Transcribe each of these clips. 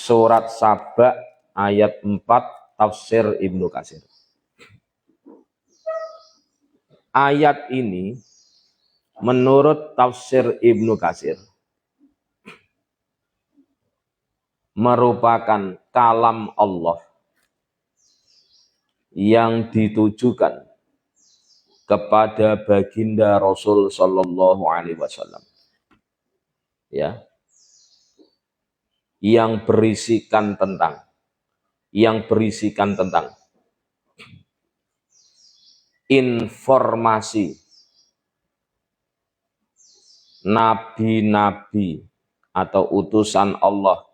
Surat Saba ayat 4 tafsir Ibnu Katsir. Ayat ini menurut tafsir Ibnu Katsir merupakan kalam Allah yang ditujukan kepada baginda Rasul Shallallahu Alaihi Wasallam, ya, yang berisikan tentang informasi nabi-nabi atau utusan Allah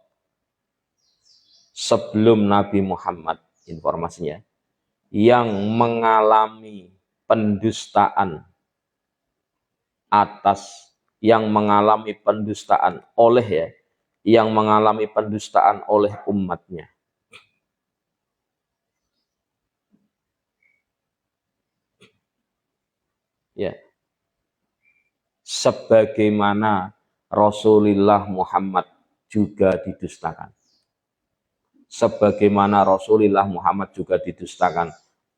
sebelum Nabi Muhammad, informasinya yang mengalami pendustaan oleh umatnya. Ya. Sebagaimana Rasulullah Muhammad juga didustakan.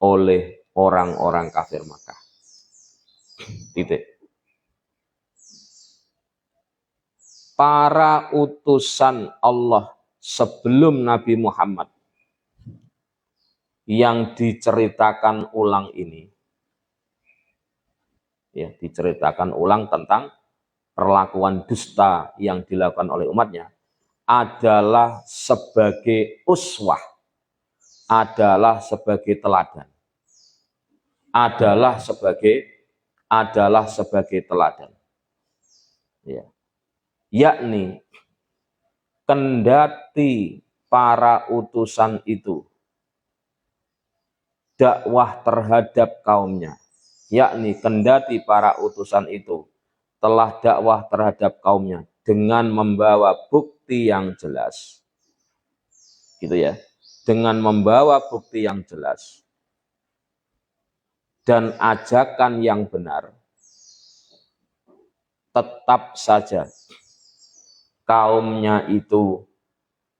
Oleh orang-orang kafir Makkah. Titik. Para utusan Allah sebelum Nabi Muhammad yang diceritakan ulang ini, ya, diceritakan ulang tentang perlakuan dusta yang dilakukan oleh umatnya, adalah sebagai uswah, adalah sebagai teladan, ya. Yakni kendati para utusan itu dakwah terhadap kaumnya, telah dakwah terhadap kaumnya dengan membawa bukti yang jelas, gitu ya, dan ajakan yang benar, tetap saja kaumnya itu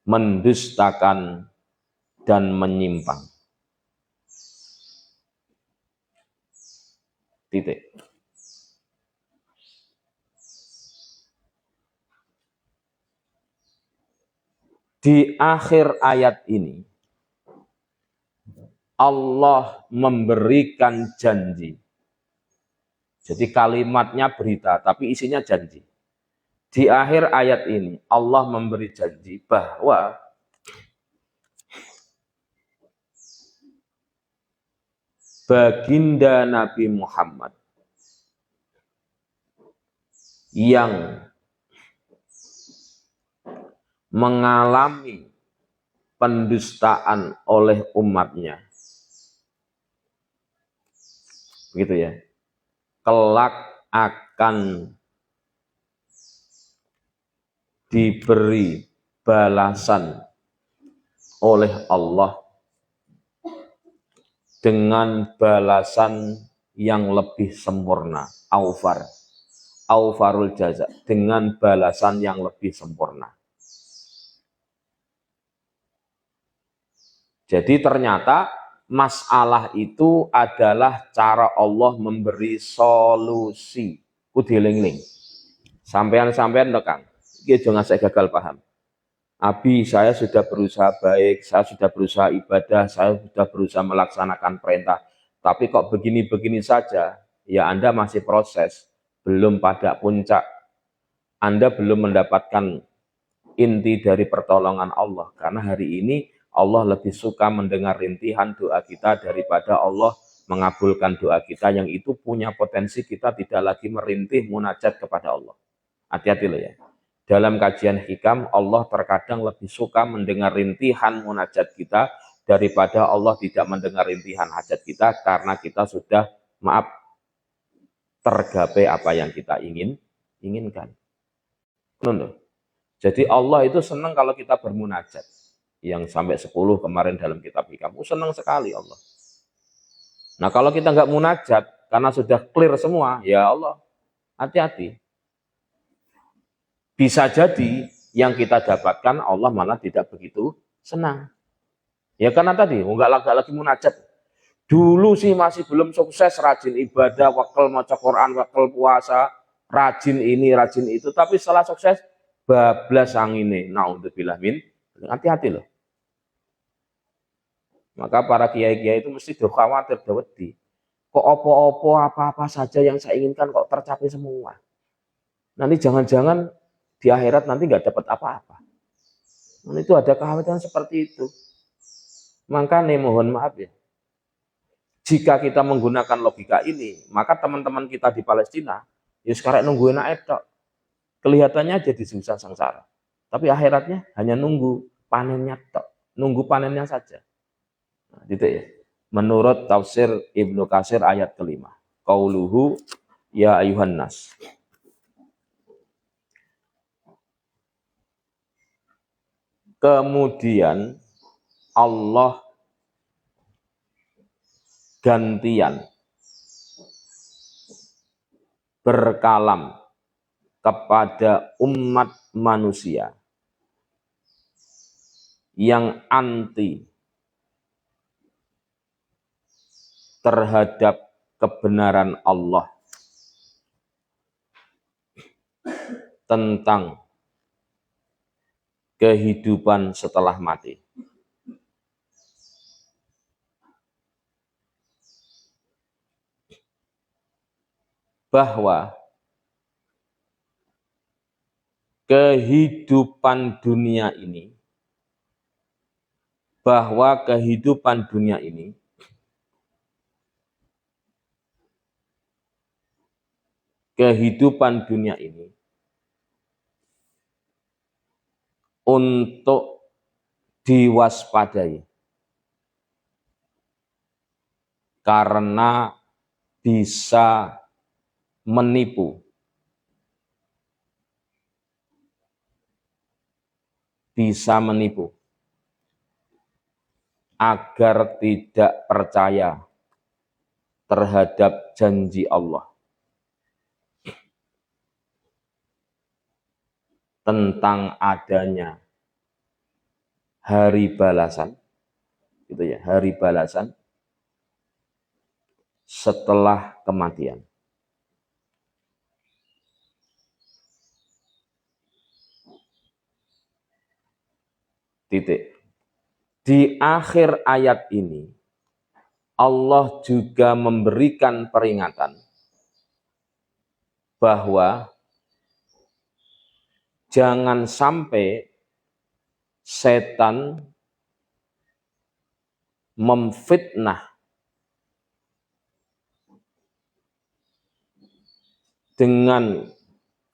mendustakan dan menyimpang. Titik. Di akhir ayat ini Allah memberikan janji. Jadi kalimatnya berita, tapi isinya janji. Di akhir ayat ini Allah memberi janji bahwa baginda Nabi Muhammad yang mengalami pendustaan oleh umatnya, begitu ya, kelak akan diberi balasan oleh Allah dengan balasan yang lebih sempurna, aufarul jaza, dengan balasan yang lebih sempurna. Jadi ternyata masalah itu adalah cara Allah memberi solusi. Kudiling-ling. Sampean tekang. Iki jangan saya gagal paham. Abi, saya sudah berusaha baik, saya sudah berusaha ibadah, saya sudah berusaha melaksanakan perintah. Tapi kok begini-begini saja, ya Anda masih proses, belum pada puncak. Anda belum mendapatkan inti dari pertolongan Allah. Karena hari ini Allah lebih suka mendengar rintihan doa kita daripada Allah mengabulkan doa kita yang itu punya potensi kita tidak lagi merintih munajat kepada Allah. Hati-hati loh ya. Dalam kajian hikam, Allah terkadang lebih suka mendengar rintihan munajat kita daripada Allah tidak mendengar rintihan hajat kita karena kita sudah, tergapai apa yang kita inginkan. Jadi Allah itu senang kalau kita bermunajat. Yang sampai 10 kemarin dalam kitab hikam, senang sekali Allah. Nah kalau kita nggak munajat, karena sudah clear semua, ya Allah, hati-hati. Bisa jadi yang kita dapatkan Allah malah tidak begitu senang. Ya karena tadi enggak lagi munajat. Dulu sih masih belum sukses, rajin ibadah, wakil maca Quran, wakil puasa, rajin ini, rajin itu. Tapi setelah sukses, bablas angine. Naudzubillah min. Hati-hati loh. Maka para kiai-kiai itu mesti khawatir, wedi. Kok opo-opo apa-apa saja yang saya inginkan kok tercapai semua. Nanti jangan-jangan di akhirat nanti nggak dapat apa-apa. Nah, itu ada kekhawatiran seperti itu. Makanya mohon maaf ya. Jika kita menggunakan logika ini, maka teman-teman kita di Palestina, ya sekarang nungguin enak. Kelihatannya jadi susah sengsara. Tapi akhiratnya hanya nunggu panennya tok. Nunggu panennya saja. Nah, gitu ya. Menurut tafsir Ibnu Katsir ayat kelima. Qauluhu ya ayuhan nas. Kemudian Allah gantian berkalam kepada umat manusia yang anti terhadap kebenaran Allah tentang kehidupan setelah mati. Bahwa kehidupan dunia ini, untuk diwaspadai karena bisa menipu, agar tidak percaya terhadap janji Allah tentang adanya hari balasan, gitu ya, hari balasan setelah kematian. Titik. Di akhir ayat ini Allah juga memberikan peringatan bahwa jangan sampai setan memfitnah dengan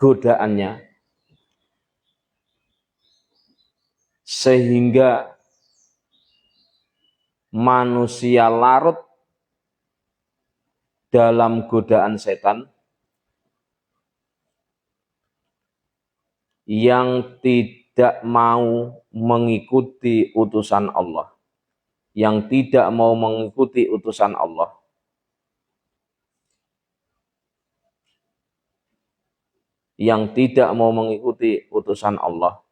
godaannya sehingga manusia larut dalam godaan setan yang tidak mau mengikuti utusan Allah, yang tidak mau mengikuti utusan Allah, yang tidak mau mengikuti utusan Allah,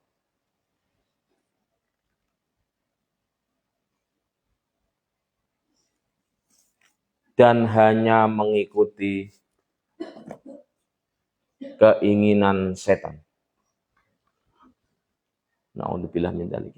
dan hanya mengikuti keinginan setan. Na'udzubillah min dzalik.